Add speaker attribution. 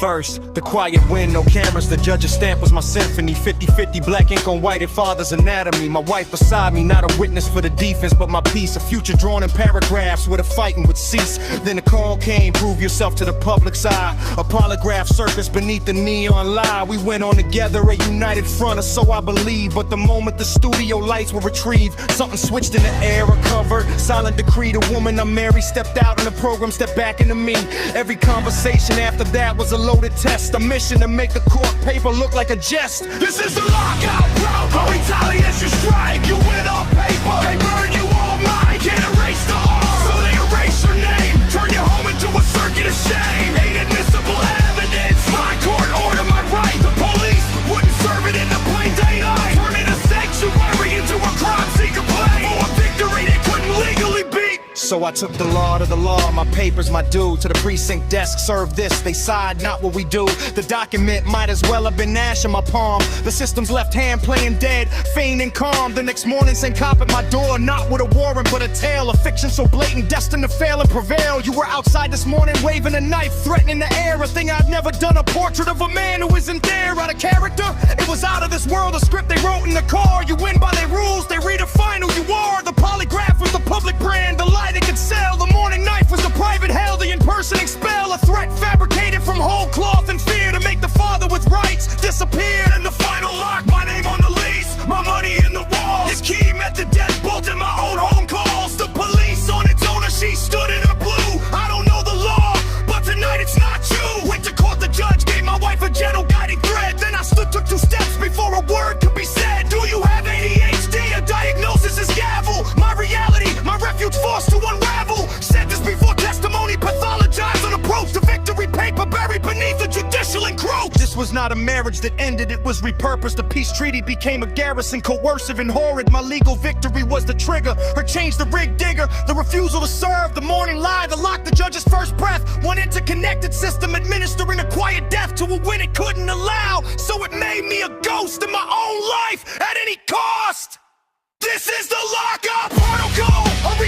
Speaker 1: First, the quiet wind, no cameras, the judge's stamp was my symphony. 50-50 black ink on white, and father's anatomy. My wife beside me, not a witness for the defense, but my piece. A future drawn in paragraphs where the fighting would cease. Then the call came, prove yourself to the public's eye. A polygraph surfaced beneath the neon lie. We went on together, a united front, or so I believe. But the moment the studio lights were retrieved, something switched in the air, recovered. Silent decree, the woman I married stepped out and the program stepped back into me. Every conversation after that was a loaded test. A mission to make the court paper look like a jest.
Speaker 2: This is the lockout protocol. Retaliation strike. You win on paper. They burn you all mine. Can't erase the R, so they erase your name. Turn your home into a circuit of shame. Ain't admissible evidence. My court order, my right. The police wouldn't serve it in the plain daylight. Turn it a sanctuary into a crime seeker plane. For a victory they couldn't legally beat.
Speaker 1: So I took the law to the law, my papers, my due. To the precinct desk, serve this, they side, not what we do. The document might as well have been ash in my palm. The system's left hand playing dead, feigning calm. The next morning, same cop at my door, not with a warrant, but a tale. A fiction so blatant, destined to fail and prevail. You were outside this morning, waving a knife, threatening the air. A thing I've never done, a portrait of a man who isn't there. Out of character, it was out of this world. A script they wrote in the car. You win by their rules, they redefine who you are. The polygraph was the public brand, the lie they could sell. The morning knife was the private hell, the in-person expel. A threat fabricated from whole cloth and fear to make the father with rights disappear.
Speaker 2: And the final lock, my name on the lease, my money in the walls. This key met the deadbolt in my own home calls. The police on its owner, she stood in her blue. I don't know the law, but tonight it's not you. Went to court, the judge gave my wife a gentle guiding thread. Then I took 2 steps before a word could be said. Do you have ADHD? A diagnosis is gavel. My reality, my refuge forced to unravel. Said this before testimony, pathologized on approach to victory paper buried beneath the judicial encroach.
Speaker 1: This was not a marriage that ended, it was repurposed. The peace treaty became a garrison, coercive and horrid. My legal victory was the trigger, her change the rig digger. The refusal to serve, the morning lie, the lock, the judge's first breath. One interconnected system administering a quiet death to a win it couldn't allow. So it made me a ghost in my own life at any cost. This is the lockout protocol, a